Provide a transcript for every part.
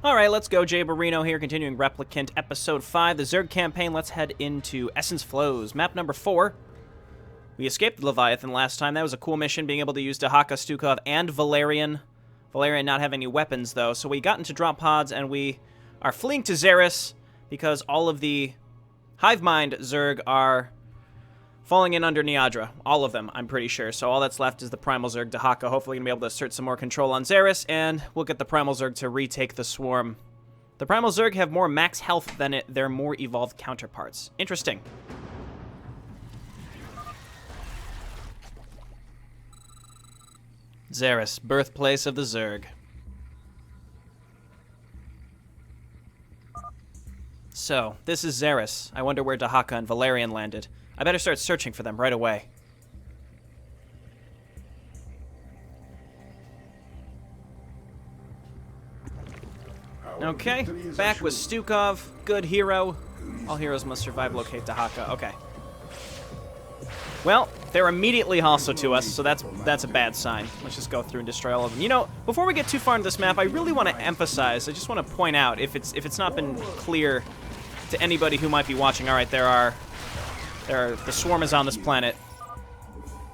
Alright, let's go. Jayborino here, continuing Replicant Episode V, the Zerg campaign. Let's head into Essence Flows. Map number 4. We escaped the Leviathan last time. That was a cool mission, being able to use Dehaka, Stukov, and Valerian. Valerian not having any weapons, though. So we got into drop pods, and we are fleeing to Xeris because all of the Hivemind Zerg are falling in under Niadra. All of them, I'm pretty sure. So all that's left is the Primal Zerg, Dehaka. Hopefully going to be able to assert some more control on Xeris, and we'll get the Primal Zerg to retake the swarm. The Primal Zerg have more max health than their more evolved counterparts. Interesting. Xeris, birthplace of the Zerg. So, this is Xeris. I wonder where Dehaka and Valerian landed. I better start searching for them right away. Okay, back with Stukov. Good hero. All heroes must survive, locate Dehaka. Okay. Well, they're immediately hostile to us, so that's a bad sign. Let's just go through and destroy all of them. You know, before we get too far into this map, I really want to emphasize, I just want to point out, if it's not been clear to anybody who might be watching, all right, the swarm is on this planet.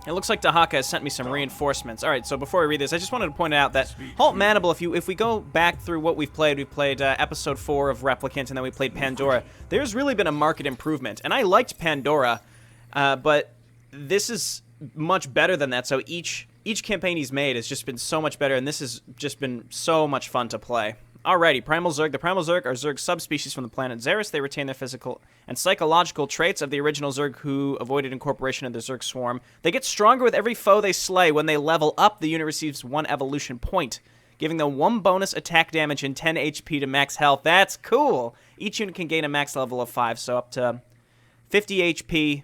It looks like Dehaka has sent me some reinforcements. All right, so before we read this, I just wanted to point out that Hultmanable, if we go back through what we've played Episode 4 of Replicant, and then we played Pandora. There's really been a marked improvement, and I liked Pandora, but this is much better than that. So each campaign he's made has just been so much better, and this has just been so much fun to play. Alrighty, Primal Zerg. The Primal Zerg are Zerg subspecies from the planet Xeris. They retain their physical and psychological traits of the original Zerg who avoided incorporation in the Zerg swarm. They get stronger with every foe they slay. When they level up, the unit receives 1 evolution point, giving them 1 bonus attack damage and 10 HP to max health. That's cool! Each unit can gain a max level of 5, so up to 50 HP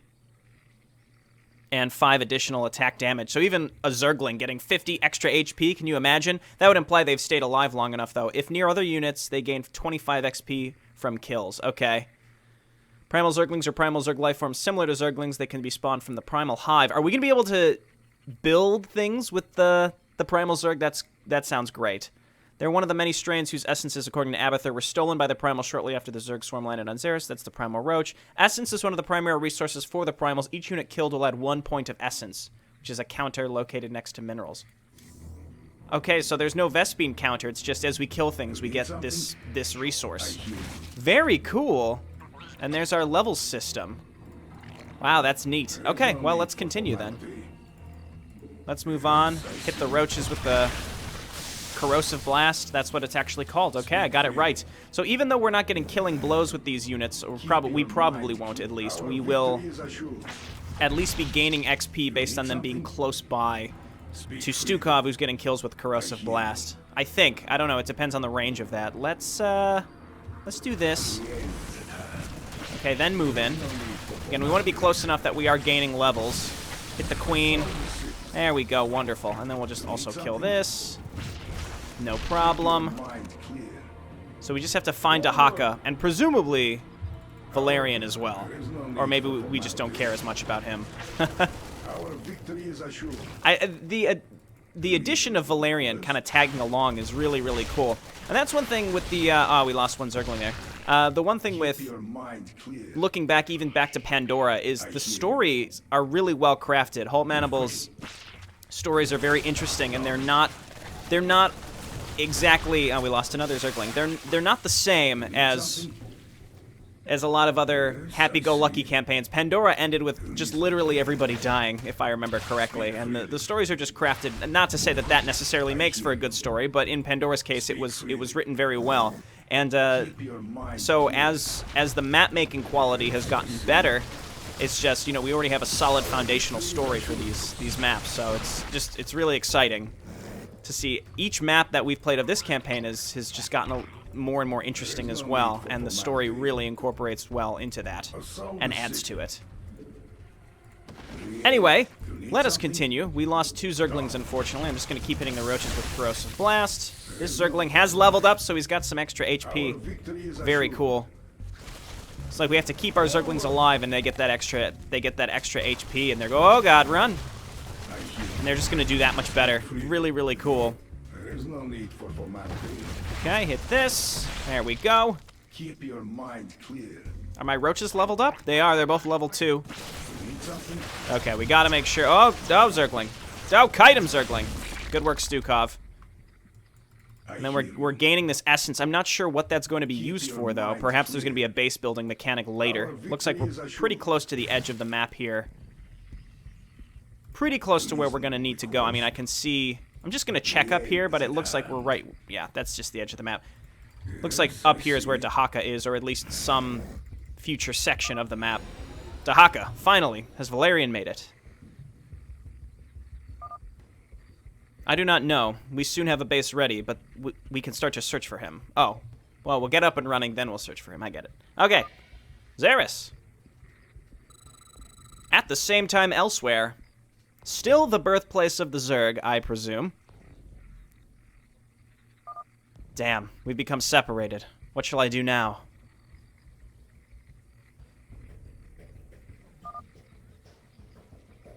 and 5 additional attack damage. So even a Zergling getting 50 extra HP, can you imagine? That would imply they've stayed alive long enough, though. If near other units, they gain 25 XP from kills. Okay. Primal Zerglings are Primal Zerg lifeforms similar to Zerglings. They can be spawned from the Primal Hive. Are we going to be able to build things with the Primal Zerg? That sounds great. They're one of the many strains whose essences, according to Abathur, were stolen by the Primal shortly after the Zerg swarm landed on Xeris. That's the Primal Roach. Essence is one of the primary resources for the Primals. Each unit killed will add 1 point of Essence, which is a counter located next to minerals. Okay, so there's no Vespene counter. It's just as we kill things, we get this resource. Very cool. And there's our level system. Wow, that's neat. Okay, well, let's continue then. Let's move on. Hit the roaches with the Corrosive Blast, that's what it's actually called. Okay, I got it right. So even though we're not getting killing blows with these units, or we probably won't at least, we will at least be gaining XP based on them being close by to Stukov, who's getting kills with Corrosive Blast. I think. I don't know, it depends on the range of that. Let's do this. Okay, then move in. Again, we want to be close enough that we are gaining levels. Hit the Queen. There we go, wonderful. And then we'll just also kill this. No problem. So we just have to find Dehaka, and presumably Valerian as well. Or maybe we just don't care as much about him. The addition of Valerian kind of tagging along is really, really cool. And that's one thing with the... we lost 1 Zergling there. The one thing with looking back, even back to Pandora, is the stories are really well crafted. Hultmanable's stories are very interesting, and they're not exactly... Oh, we lost another Zergling. They're not the same as a lot of other happy-go-lucky campaigns. Pandora ended with just literally everybody dying, if I remember correctly, and the stories are just crafted. Not to say that necessarily makes for a good story, but in Pandora's case, it was written very well. And so as the map-making quality has gotten better, it's just, you know, we already have a solid foundational story for these maps, so it's really exciting to see. Each map that we've played of this campaign has just gotten more and more interesting as well, and the story really incorporates well into that and adds to it. Anyway, let us continue. We lost 2 Zerglings, unfortunately. I'm just going to keep hitting the roaches with Corrosive Blast. This Zergling has leveled up, so he's got some extra HP. Very cool. It's like we have to keep our Zerglings alive, and they get that extra HP, and they go, oh god, run! And they're just going to do that much better. Really, really cool. There's no need for formality. Okay, hit this. There we go. Keep your mind clear. Are my roaches leveled up? They are. They're both level 2. You need something? Okay, we gotta make sure. Oh, Zergling. Oh, kite him, Zergling. Good work, Stukov. And then we're gaining this essence. I'm not sure what that's going to be used for, though. Perhaps there's going to be a base building mechanic later. Looks like we're pretty close to the edge of the map here. Pretty close to where we're going to need to go. I mean, I can see... I'm just going to check up here, but it looks like we're right... Yeah, that's just the edge of the map. Looks like up here is where Dehaka is, or at least some future section of the map. Dehaka, finally. Has Valerian made it? I do not know. We soon have a base ready, but we can start to search for him. Oh. Well, we'll get up and running, then we'll search for him. I get it. Okay. Xeris. At the same time elsewhere. Still the birthplace of the Zerg, I presume. Damn, we've become separated. What shall I do now?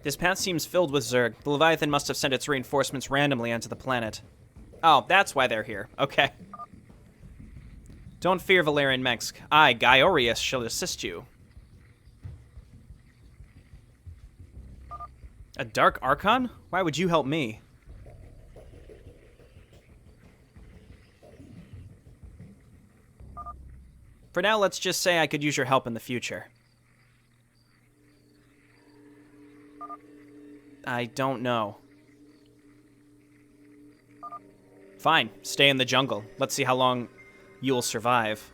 This path seems filled with Zerg. The Leviathan must have sent its reinforcements randomly onto the planet. Oh, that's why they're here. Okay. Don't fear, Valerian Mengsk. I, Gaiorius, shall assist you. A Dark Archon? Why would you help me? For now, let's just say I could use your help in the future. I don't know. Fine, stay in the jungle. Let's see how long you'll survive.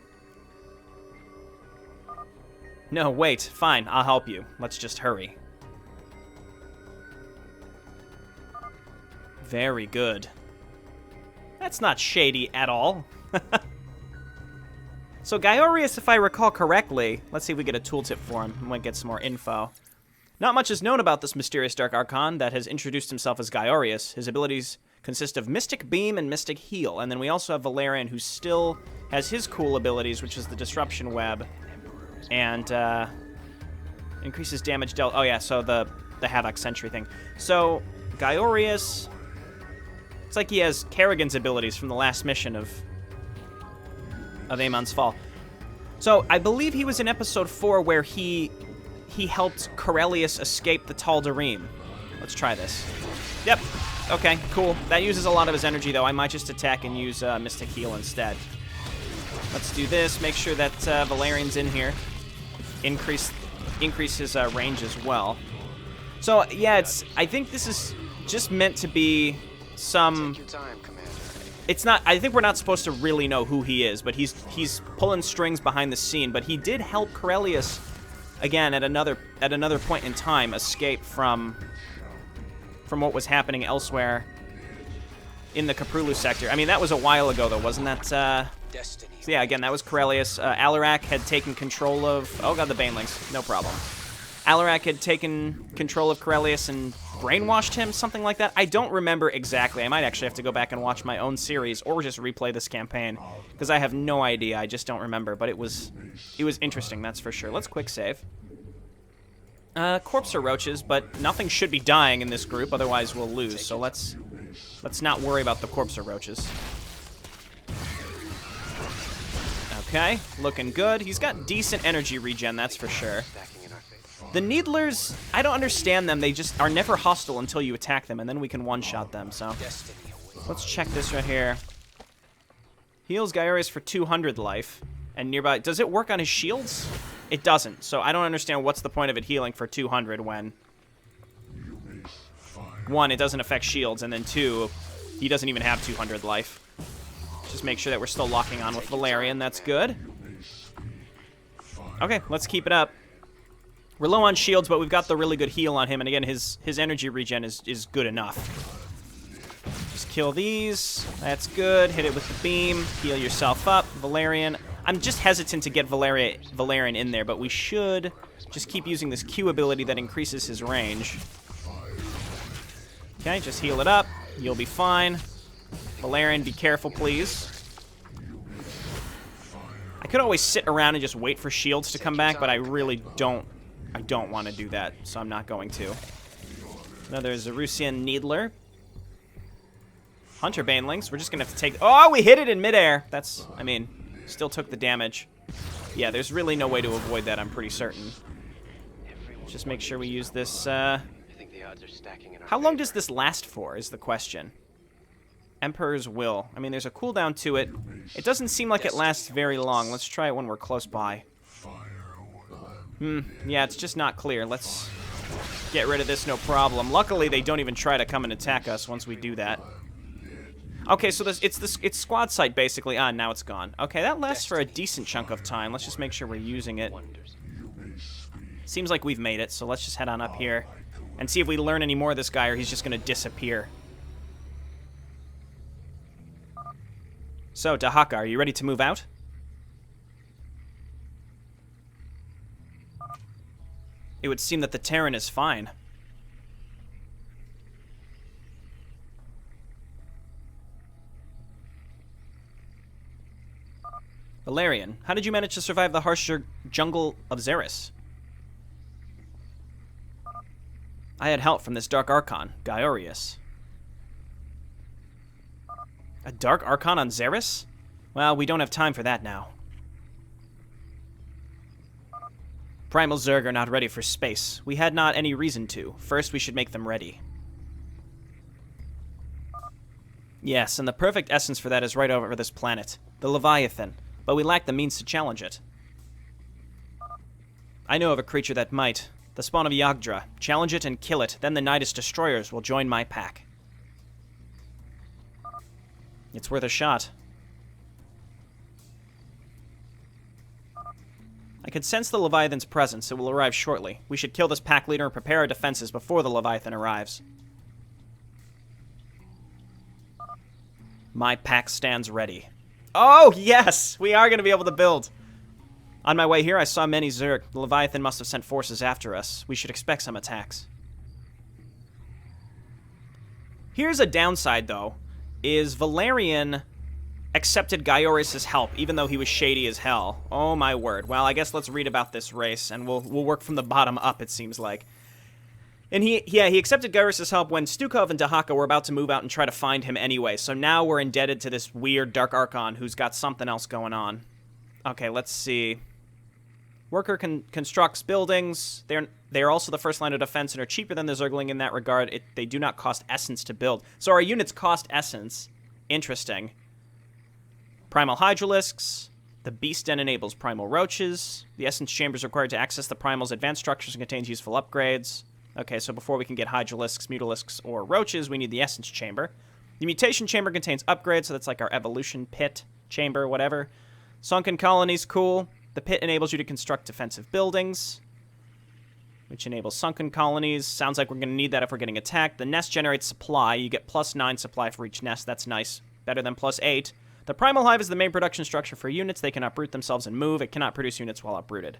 No, wait, fine, I'll help you. Let's just hurry. Very good. That's not shady at all. So Gaiorius, if I recall correctly, let's see if we get a tooltip for him. We might get some more info. Not much is known about this mysterious Dark Archon that has introduced himself as Gaiorius. His abilities consist of Mystic Beam and Mystic Heal, and then we also have Valerian, who still has his cool abilities, which is the Disruption Web, and increases damage dealt. Oh yeah, so the Havoc Sentry thing. So Gaiorius, it's like he has Kerrigan's abilities from the last mission of Amon's Fall. So I believe he was in episode 4 where he helped Corellius escape the Tal'Darim. Let's try this. Yep. Okay, cool. That uses a lot of his energy, though. I might just attack and use Mystic Heal instead. Let's do this. Make sure that Valerian's in here. Increase his range as well. So, yeah, I think this is just meant to be some... Take your time, Commander. It's not... I think we're not supposed to really know who he is, but he's pulling strings behind the scene. But he did help Corellius... again, at another point in time, escape from what was happening elsewhere in the Caprulu sector. I mean, that was a while ago, though, wasn't that? Destiny. So yeah, again, that was Corellius. Alarak had taken control of... Oh, God, the Banelings. No problem. Alarak had taken control of Corellius and brainwashed him, something like that. I don't remember exactly. I might actually have to go back and watch my own series or just replay this campaign, because I have no idea. I just don't remember, but it was interesting, that's for sure. Let's quick save. Corpse or roaches, but nothing should be dying in this group, otherwise we'll lose. So let's not worry about the corpse or roaches. Okay, looking good. He's got decent energy regen, that's for sure. The Needlers, I don't understand them. They just are never hostile until you attack them, and then we can one-shot them, so... Let's check this right here. Heals Gaiorius for 200 life, and nearby... Does it work on his shields? It doesn't, so I don't understand what's the point of it healing for 200 when... 1, it doesn't affect shields, and then 2, he doesn't even have 200 life. Just make sure that we're still locking on with Valerian, that's good. Okay, let's keep it up. We're low on shields, but we've got the really good heal on him, and again, his energy regen is good enough. Just kill these. That's good. Hit it with the beam. Heal yourself up. Valerian. I'm just hesitant to get Valerian in there, but we should just keep using this Q ability that increases his range. Okay, just heal it up. You'll be fine. Valerian, be careful, please. I could always sit around and just wait for shields to come back, but I really don't want to do that, so I'm not going to. Another Zerusian Needler. Hunter Banelings. We're just going to have to take... Oh, we hit it in midair. That's, I mean, still took the damage. Yeah, there's really no way to avoid that, I'm pretty certain. Just make sure we use this, How long does this last for, is the question. Emperor's Will. I mean, there's a cooldown to it. It doesn't seem like it lasts very long. Let's try it when we're close by. Yeah, it's just not clear. Let's get rid of this, no problem. Luckily, they don't even try to come and attack us once we do that. Okay, so it's squad sight, basically. Ah, now it's gone. Okay, that lasts for a decent chunk of time. Let's just make sure we're using it. Seems like we've made it, so let's just head on up here and see if we learn any more of this guy, or he's just going to disappear. So, Dehaka, are you ready to move out? It would seem that the Terran is fine. Valerian, how did you manage to survive the harsh jungle of Xeris? I had help from this Dark Archon, Gaiorius. A Dark Archon on Xeris? Well, we don't have time for that now. Primal Zerg are not ready for space. We had not any reason to. First, we should make them ready. Yes, and the perfect essence for that is right over this planet. The Leviathan. But we lack the means to challenge it. I know of a creature that might. The spawn of Yagdra. Challenge it and kill it. Then the Nidus Destroyers will join my pack. It's worth a shot. I can sense the Leviathan's presence. It will arrive shortly. We should kill this pack leader and prepare our defenses before the Leviathan arrives. My pack stands ready. Oh, yes! We are going to be able to build. On my way here, I saw many Zerg. The Leviathan must have sent forces after us. We should expect some attacks. Here's a downside, though, is Valerian accepted Gaiorius' help, even though he was shady as hell. Oh, my word. Well, I guess let's read about this race, and we'll work from the bottom up, it seems like. And he accepted Gaiorius' help when Stukov and Dehaka were about to move out and try to find him anyway, so now we're indebted to this weird Dark Archon who's got something else going on. Okay, let's see. Worker constructs buildings. They're also the first line of defense and are cheaper than the Zergling in that regard. They do not cost essence to build. So our units cost essence. Interesting. Primal Hydralisks. The Beast Den enables Primal Roaches. The Essence Chamber is required to access the Primal's advanced structures and contains useful upgrades. Okay, so before we can get Hydralisks, Mutalisks, or Roaches, we need the Essence Chamber. The Mutation Chamber contains upgrades, so that's like our Evolution Pit Chamber, whatever. Sunken Colonies, cool. The Pit enables you to construct defensive buildings, which enables Sunken Colonies. Sounds like we're going to need that if we're getting attacked. The Nest generates supply. You get +9 supply for each nest. That's nice. Better than +8. The Primal Hive is the main production structure for units. They can uproot themselves and move. It cannot produce units while uprooted.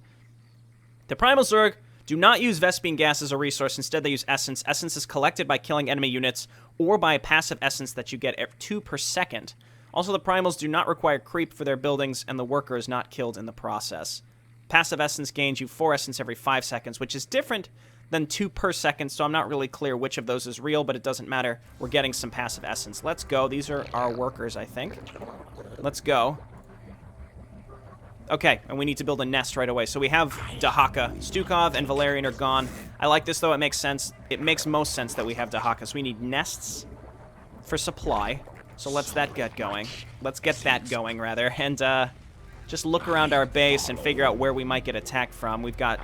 The Primal Zerg do not use Vespene gas as a resource. Instead, they use Essence. Essence is collected by killing enemy units or by a passive Essence that you get 2 per second. Also, the Primals do not require creep for their buildings, and the worker is not killed in the process. Passive Essence gains you 4 Essence every 5 seconds, which is different than 2 per second, so I'm not really clear which of those is real, but it doesn't matter. We're getting some passive Essence. Let's go. These are our workers, I think. Let's go. Okay, and we need to build a nest right away. So we have Dehaka. Stukov and Valerian are gone. I like this, though. It makes sense. It makes most sense that we have Dehaka. So we need nests for supply. So let's get going. Let's get that going, rather. And just look around our base and figure out where we might get attacked from. We've got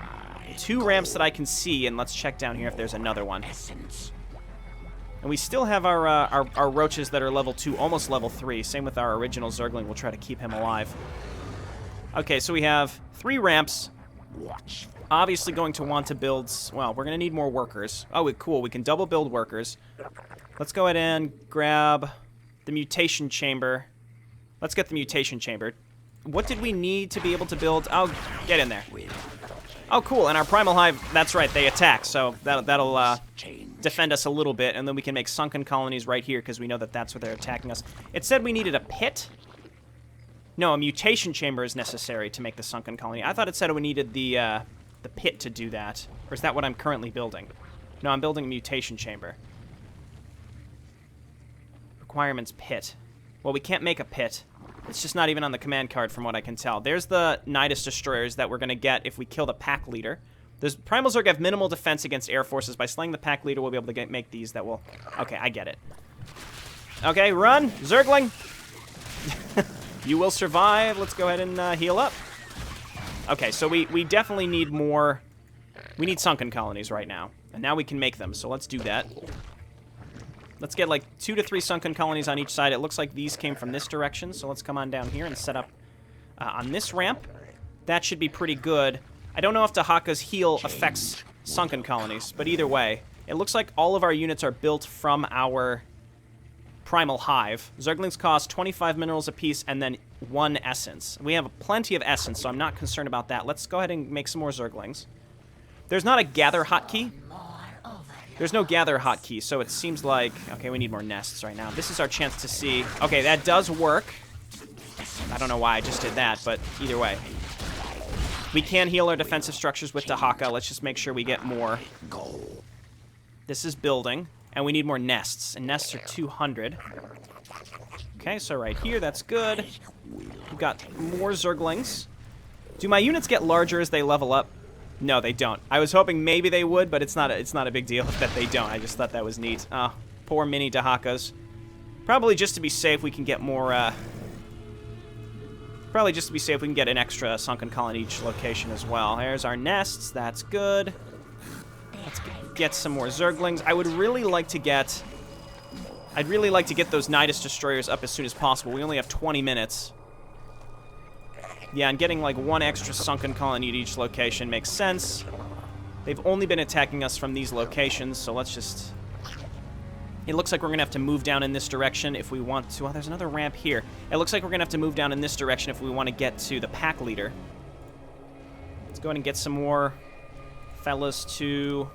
2 ramps that I can see, and let's check down here if there's another one. And we still have our roaches that are level 2, almost level 3. Same with our original Zergling. We'll try to keep him alive. Okay, so we have 3 ramps. Obviously going to want to build... Well, we're going to need more workers. Oh, cool. We can double build workers. Let's go ahead and grab the Mutation Chamber. Let's get the Mutation Chamber. What did we need to be able to build? Oh, get in there. Oh, cool. And our Primal Hive, that's right, they attack. So that'll defend us a little bit. And then we can make Sunken Colonies right here because we know that that's where they're attacking us. It said we needed a pit. No, a Mutation Chamber is necessary to make the Sunken Colony. I thought it said we needed the pit to do that. Or is that what I'm currently building? No, I'm building a Mutation Chamber. Requirements pit. Well, we can't make a pit. It's just not even on the command card from what I can tell. There's the Nidus Destroyers that we're going to get if we kill the pack leader. There's Primal Zerg have minimal defense against air forces. By slaying the pack leader, we'll be able to make these that will... Okay, I get it. Okay, run! Zergling! You will survive. Let's go ahead and heal up. Okay, so we definitely need more... We need sunken colonies right now. And now we can make them, so let's do that. Let's get like 2 to 3 sunken colonies on each side. It looks like these came from this direction, so let's come on down here and set up on this ramp. That should be pretty good. I don't know if Dehaka's heal affects sunken colonies, but either way, it looks like all of our units are built from our Primal Hive. Zerglings cost 25 minerals apiece and then 1 essence. We have plenty of essence, so I'm not concerned about that. Let's go ahead and make some more Zerglings. There's not a gather hotkey. There's no gather hotkey, so it seems like... Okay, we need more nests right now. This is our chance to see... Okay, that does work. I don't know why I just did that, but either way. We can heal our defensive structures with Dehaka. Let's just make sure we get more. This is building, and we need more nests, and nests are 200. Okay, so right here, that's good. We've got more Zerglings. Do my units get larger as they level up? No, they don't. I was hoping maybe they would, but it's not a big deal that they don't. I just thought that was neat. Poor mini Dehakas. Probably just to be safe, we can get more, Probably just to be safe, we can get an extra sunken colony each location as well. There's our nests. That's good. Let's get some more Zerglings. I'd really like to get those Nidus Destroyers up as soon as possible. We only have 20 minutes. Yeah, and getting like 1 extra sunken colony at each location makes sense. They've only been attacking us from these locations, so let's just... It looks like we're going to have to move down in this direction if we want to... Oh, there's another ramp here. It looks like we're going to have to move down in this direction if we want to get to the pack leader. Let's go ahead and get some more fellas to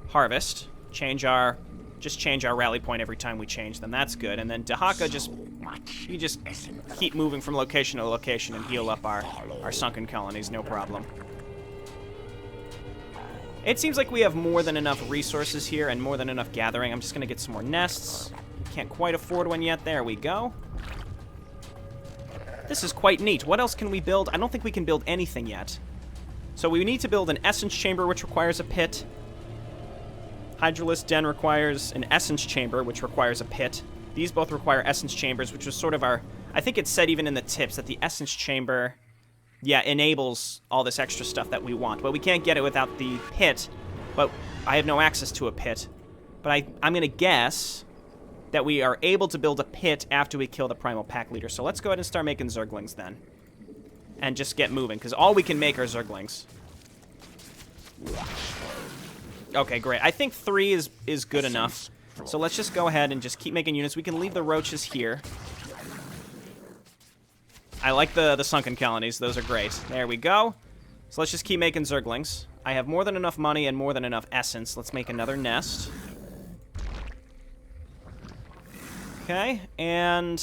harvest. Just change our rally point every time we change them. That's good. And then Dehaka you just keep moving from location to location and heal up our sunken colonies, no problem. It seems like we have more than enough resources here and more than enough gathering. I'm just going to get some more nests. Can't quite afford one yet. There we go. This is quite neat. What else can we build? I don't think we can build anything yet. So we need to build an Essence Chamber, which requires a pit. Hydralisk Den requires an Essence Chamber, which requires a pit. These both require Essence Chambers, which was sort of our... I think it said even in the tips that the Essence Chamber, yeah, enables all this extra stuff that we want. But we can't get it without the pit. But I have no access to a pit. But I'm going to guess that we are able to build a pit after we kill the Primal Pack Leader. So let's go ahead and start making Zerglings then. And just get moving, because all we can make are Zerglings. Okay, great. I think 3 is good enough. So let's just go ahead and just keep making units. We can leave the roaches here. I like the sunken colonies. Those are great. There we go. So let's just keep making Zerglings. I have more than enough money and more than enough essence. Let's make another nest. Okay, and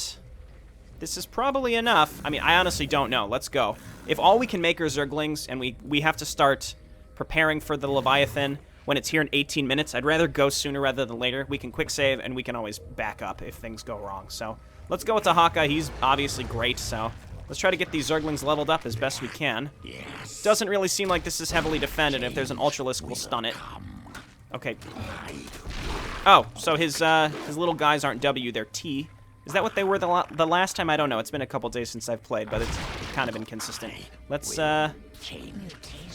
this is probably enough. I mean, I honestly don't know. Let's go. If all we can make are Zerglings and we have to start preparing for the Leviathan when it's here in 18 minutes, I'd rather go sooner rather than later. We can quick save, and we can always back up if things go wrong. So let's go with Dehaka. He's obviously great, so let's try to get these Zerglings leveled up as best we can. Doesn't really seem like this is heavily defended. If there's an Ultralisk, we'll stun it. Okay. Oh, so his little guys aren't W, they're T. Is that what they were the last time? I don't know. It's been a couple days since I've played, but it's kind of inconsistent. Let's head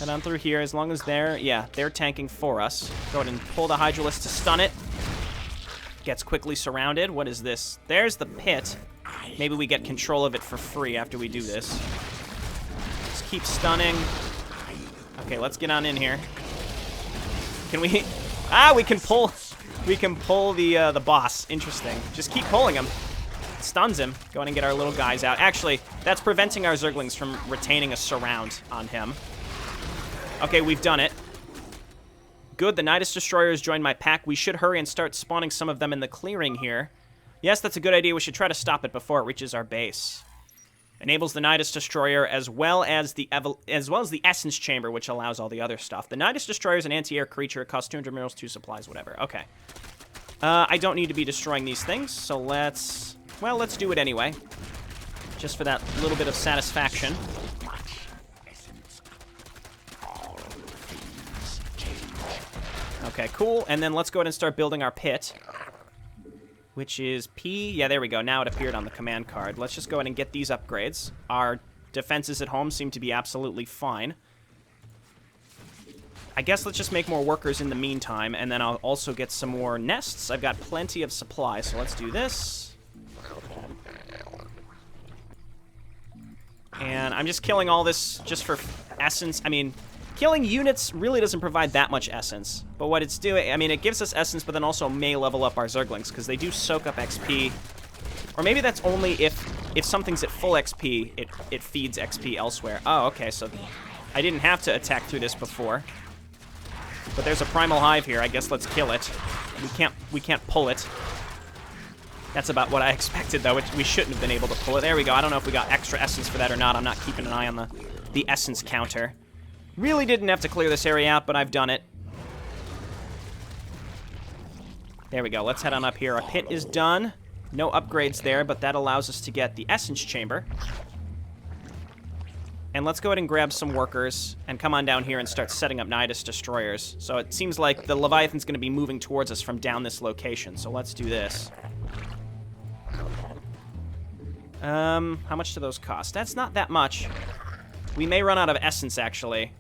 on through here. As long as they're tanking for us. Go ahead and pull the Hydralisk to stun it. Gets quickly surrounded. What is this? There's the pit. Maybe we get control of it for free after we do this. Just keep stunning. Okay, let's get on in here. Can we... Ah, we can pull the boss. Interesting. Just keep pulling him. Stuns him. Go ahead and get our little guys out. Actually, that's preventing our Zerglings from retaining a surround on him. Okay, we've done it. Good, the Nidus Destroyers joined my pack. We should hurry and start spawning some of them in the clearing here. Yes, that's a good idea. We should try to stop it before it reaches our base. Enables the Nidus Destroyer as well as the Essence Chamber, which allows all the other stuff. The Nidus Destroyer is an anti-air creature. It costs 200 minerals, 2 supplies, whatever. Okay. I don't need to be destroying these things, so let's do it anyway. Just for that little bit of satisfaction. Okay, cool. And then let's go ahead and start building our pit. Which is P. Yeah, there we go. Now it appeared on the command card. Let's just go ahead and get these upgrades. Our defenses at home seem to be absolutely fine. I guess let's just make more workers in the meantime, and then I'll also get some more nests. I've got plenty of supply, so let's do this. And I'm just killing all this just for essence. I mean, killing units really doesn't provide that much essence. But what it's doing, I mean, it gives us essence, but then also may level up our Zerglings, because they do soak up XP. Or maybe that's only if something's at full XP, it feeds XP elsewhere. Oh, okay, so I didn't have to attack through this before. But there's a Primal Hive here. I guess let's kill it. We can't pull it. That's about what I expected, though. We shouldn't have been able to pull it. There we go. I don't know if we got extra essence for that or not. I'm not keeping an eye on the essence counter. Really didn't have to clear this area out, but I've done it. There we go. Let's head on up here. Our pit is done. No upgrades there, but that allows us to get the Essence Chamber. And let's go ahead and grab some workers and come on down here and start setting up Nidus Destroyers. So it seems like the Leviathan's going to be moving towards us from down this location, so let's do this. How much do those cost? That's not that much. We may run out of essence, actually.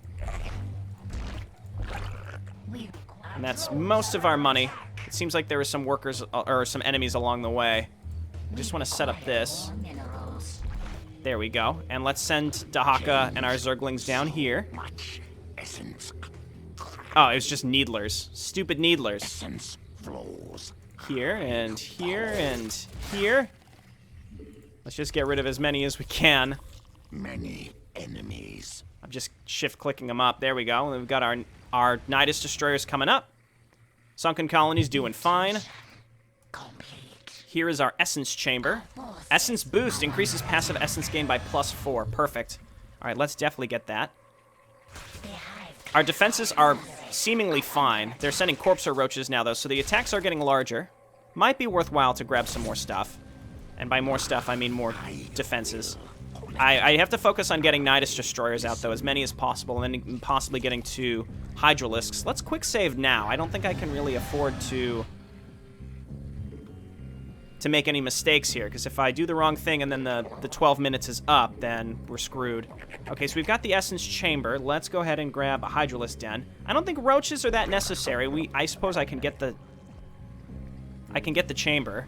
And that's most of our money. It seems like there were some workers, or some enemies along the way. I just want to set up this. There we go. And let's send Dehaka and our Zerglings down here. Oh, it was just Needlers. Stupid Needlers. Here, and here, and here. Let's just get rid of as many as we can. Many enemies. I'm just shift-clicking them up. There we go. And we've got our Nidus Destroyers coming up. Sunken Colony's doing fine. Here is our Essence Chamber. Essence Boost increases passive essence gain by +4. Perfect. All right, let's definitely get that. Our defenses are seemingly fine. They're sending Corpser Roaches now, though, so the attacks are getting larger. Might be worthwhile to grab some more stuff. And by more stuff, I mean more defenses. I have to focus on getting Nidus Destroyers out, though, as many as possible, and then possibly getting to Hydralisks. Let's quick save now. I don't think I can really afford to make any mistakes here, because if I do the wrong thing and then the 12 minutes is up, then we're screwed. Okay, so we've got the Essence Chamber. Let's go ahead and grab a Hydralisk Den. I don't think roaches are that necessary. I suppose I can get the chamber.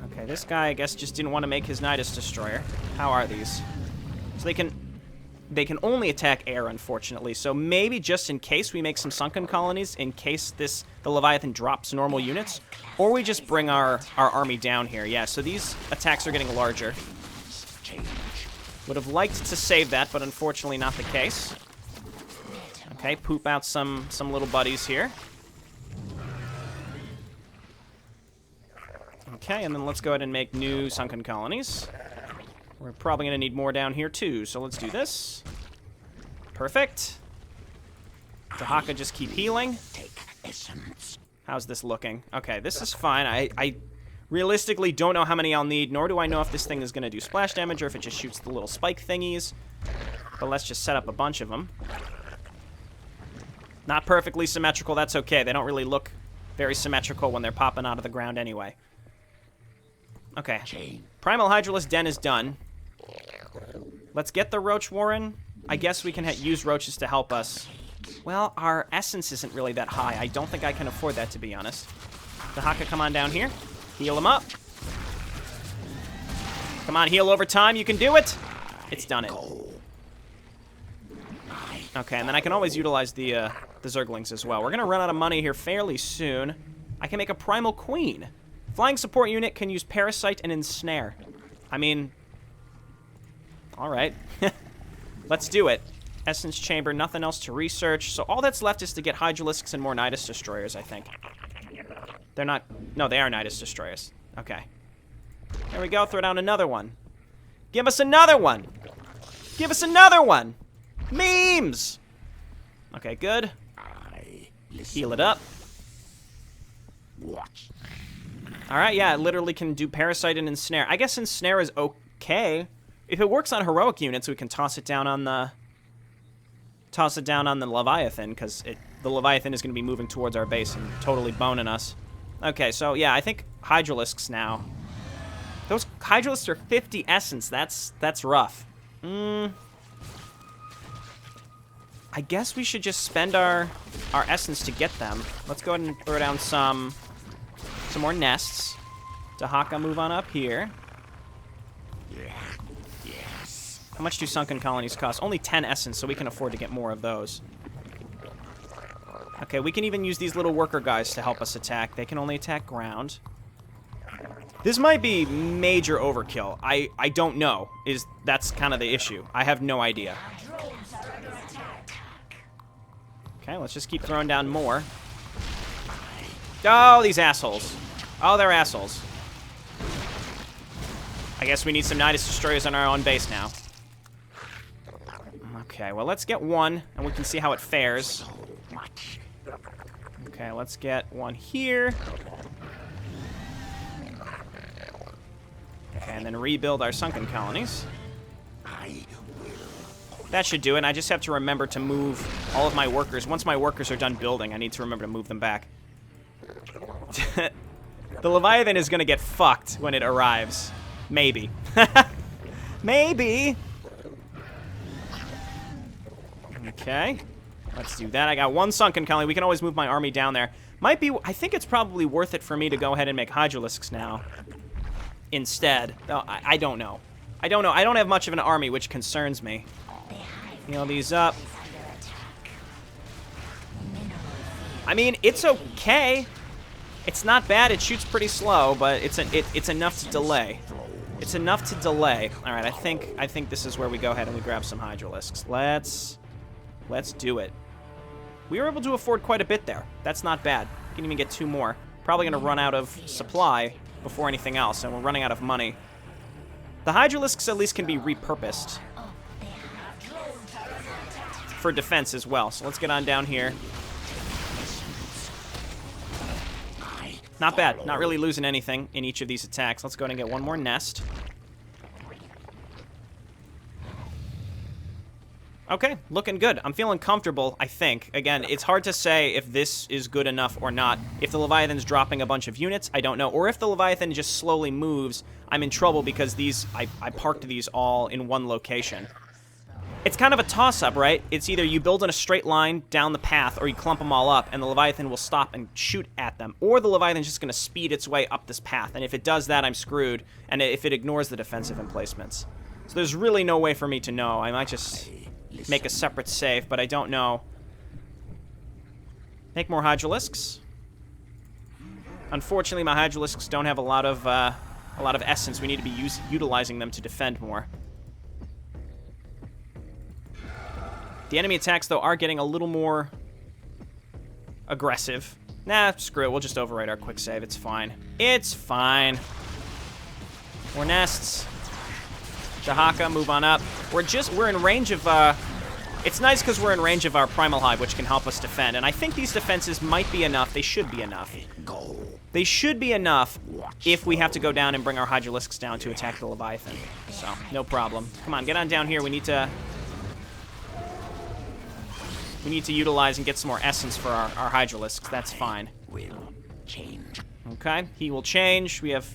Okay, this guy, I guess, just didn't want to make his Nidus Destroyer. How are these? So they can only attack air, unfortunately. So maybe just in case we make some Sunken Colonies, in case the Leviathan drops normal units, or we just bring our army down here. Yeah, so these attacks are getting larger. Would have liked to save that, but unfortunately not the case. Okay, poop out some little buddies here. Okay, and then let's go ahead and make new Sunken Colonies. We're probably going to need more down here, too, so let's do this. Perfect. Dehaka, just keep healing. How's this looking? Okay, this is fine. I realistically don't know how many I'll need, nor do I know if this thing is going to do splash damage or if it just shoots the little spike thingies. But let's just set up a bunch of them. Not perfectly symmetrical, that's okay. They don't really look very symmetrical when they're popping out of the ground anyway. Okay. Primal Hydralisk Den is done. Let's get the Roach Warren. I guess we can use roaches to help us. Well, our essence isn't really that high. I don't think I can afford that, to be honest. Dehaka, come on down here. Heal him up. Come on, heal over time. You can do it. It's done it. Okay, and then I can always utilize the Zerglings as well. We're going to run out of money here fairly soon. I can make a Primal Queen. Flying support unit can use Parasite and Ensnare. I mean, all right. Let's do it. Essence Chamber, nothing else to research. So all that's left is to get Hydralisks and more Nidus Destroyers, I think. They're not... No, they are Nidus Destroyers. Okay. There we go. Throw down another one. Give us another one. Give us another one. Memes. Okay, good. Heal it up. Watch. All right, yeah, it literally can do Parasite and Ensnare. I guess Ensnare is okay. If it works on heroic units, we can toss it down on the Leviathan, because the Leviathan is going to be moving towards our base and totally boning us. Okay, so yeah, I think Hydralisks now. Those Hydralisks are 50 Essence. That's rough. I guess we should just spend our Essence to get them. Let's go ahead and throw down some more nests. Dehaka, move on up here. Yes. How much do sunken colonies cost? Only 10 Essence, so we can afford to get more of those. Okay, we can even use these little worker guys to help us attack. They can only attack ground. This might be major overkill. I don't know. That's kind of the issue. I have no idea. Okay, let's just keep throwing down more. Oh, these assholes. Oh, they're assholes. I guess we need some Nidus Destroyers on our own base now. Okay, well, let's get one, and we can see how it fares. Okay, let's get one here. Okay, and then rebuild our sunken colonies. That should do it. I just have to remember to move all of my workers. Once my workers are done building, I need to remember to move them back. The Leviathan is going to get fucked when it arrives. Maybe. Maybe. Okay. Let's do that. I got one sunken colony. We can always move my army down there. Might be... I think it's probably worth it for me to go ahead and make Hydralisks now. Instead. No, I don't know. I don't know. I don't have much of an army, which concerns me. Heal these up. I mean, it's okay. It's not bad. It shoots pretty slow, but it's enough to delay. It's enough to delay. All right, I think this is where we go ahead and we grab some Hydralisks. Let's do it. We were able to afford quite a bit there. That's not bad. We can even get 2 more. Probably going to run out of supply before anything else, and we're running out of money. The Hydralisks at least can be repurposed for defense as well. So let's get on down here. Not bad. Not really losing anything in each of these attacks. Let's go ahead and get one more nest. Okay, looking good. I'm feeling comfortable, I think. Again, it's hard to say if this is good enough or not. If the Leviathan's dropping a bunch of units, I don't know. Or if the Leviathan just slowly moves, I'm in trouble because I parked these all in one location. It's kind of a toss-up, right? It's either you build in a straight line down the path or you clump them all up and the Leviathan will stop and shoot at them. Or the Leviathan's just going to speed its way up this path. And if it does that, I'm screwed. And if it ignores the defensive emplacements. So there's really no way for me to know. I might just make a separate save, but I don't know. Make more Hydralisks. Unfortunately, my Hydralisks don't have a lot of essence. We need to be utilizing them to defend more. The enemy attacks, though, are getting a little more aggressive. Nah, screw it. We'll just overwrite our quick save. It's fine. It's fine. More nests. Dehaka, move on up. We're in range of, it's nice because we're in range of our Primal Hive, which can help us defend. And I think these defenses might be enough. They should be enough. They should be enough if we have to go down and bring our Hydralisks down to attack the Leviathan. So, no problem. Come on, get on down here. We need to utilize and get some more essence for our Hydralisks. That's fine. Okay, he will change. We have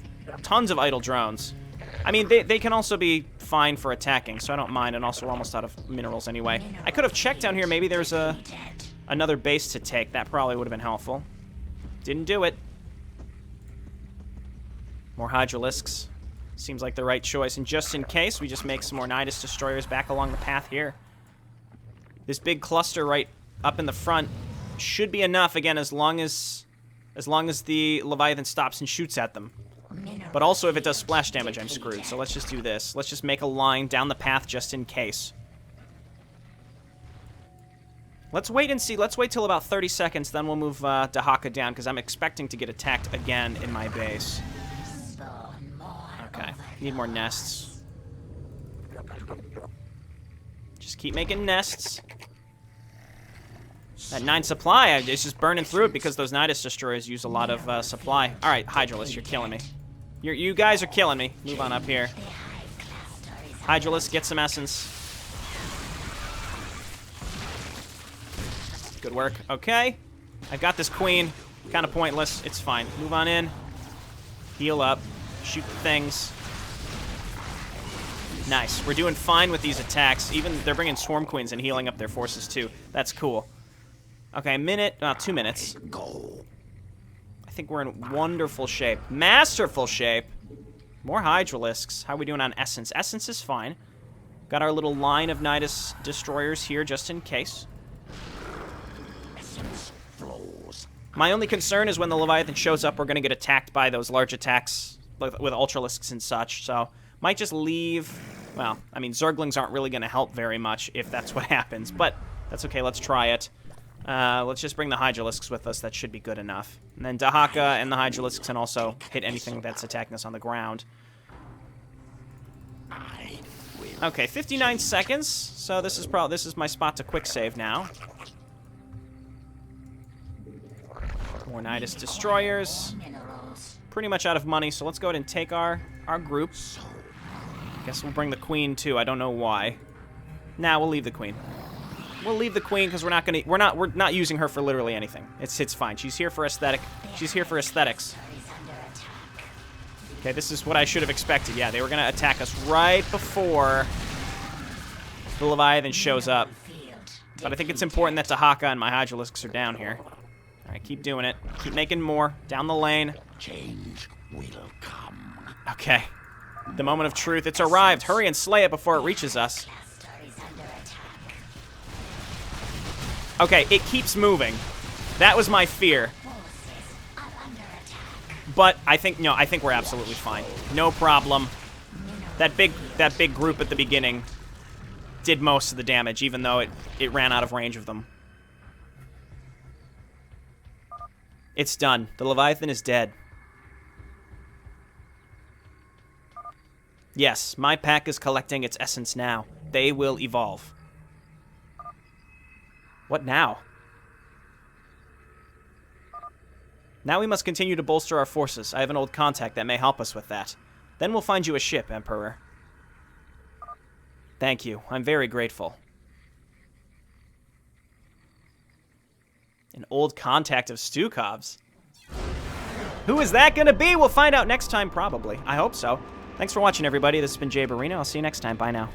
tons of idle drones. I mean, they can also be fine for attacking, so I don't mind, and also we're almost out of minerals anyway. I could have checked down here. Maybe there's another base to take. That probably would have been helpful. Didn't do it. More Hydralisks. Seems like the right choice. And just in case, we just make some more Nidus Destroyers back along the path here. This big cluster right up in the front should be enough, again, as long as the Leviathan stops and shoots at them. But also, if it does splash damage, I'm screwed. So let's just do this. Let's just make a line down the path just in case. Let's wait and see. Let's wait till about 30 seconds, then we'll move Dehaka down, because I'm expecting to get attacked again in my base. Okay, need more nests. Just keep making nests. That 9 supply, it's just burning through it because those Nidus destroyers use a lot of supply. All right, Hydralisk, you're killing me. You guys are killing me. Move on up here. Hydralisk, get some Essence. Good work. Okay. I've got this queen. Kind of pointless. It's fine. Move on in. Heal up. Shoot things. Nice. We're doing fine with these attacks. Even they're bringing Swarm Queens and healing up their forces too. That's cool. Okay, 2 minutes. I think we're in wonderful shape. Masterful shape. More Hydralisks. How are we doing on Essence? Essence is fine. Got our little line of Nidus destroyers here just in case. My only concern is when the Leviathan shows up, we're going to get attacked by those large attacks with Ultralisks and such, so might just leave. Well, I mean, Zerglings aren't really going to help very much if that's what happens, but that's okay. Let's try it. Let's just bring the Hydralisks with us. That should be good enough. And then Dehaka and the Hydralisks can also hit anything that's attacking us on the ground. Okay, 59 seconds. So this is my spot to quick save now. More Nidus destroyers. Pretty much out of money, so let's go ahead and take our group. Guess we'll bring the queen too. I don't know why. Nah, we'll leave the queen. We'll leave the queen because we're not using her for literally anything. It's fine. She's here for aesthetic. She's here for aesthetics. Okay, this is what I should have expected. Yeah, they were gonna attack us right before the Leviathan shows up. But I think it's important that Dehaka and my Hydralisks are down here. All right, keep doing it. Keep making more down the lane. Change will come. Okay. The moment of truth. It's arrived. Hurry and slay it before it reaches us. Okay, it keeps moving. That was my fear. But I think we're absolutely fine. No problem. That big group at the beginning did most of the damage, even though it ran out of range of them. It's done. The Leviathan is dead. Yes, my pack is collecting its essence now. They will evolve. What now? Now we must continue to bolster our forces. I have an old contact that may help us with that. Then we'll find you a ship, Emperor. Thank you. I'm very grateful. An old contact of Stukov's. Who is that going to be? We'll find out next time, probably. I hope so. Thanks for watching, everybody. This has been Jayborino. I'll see you next time. Bye now.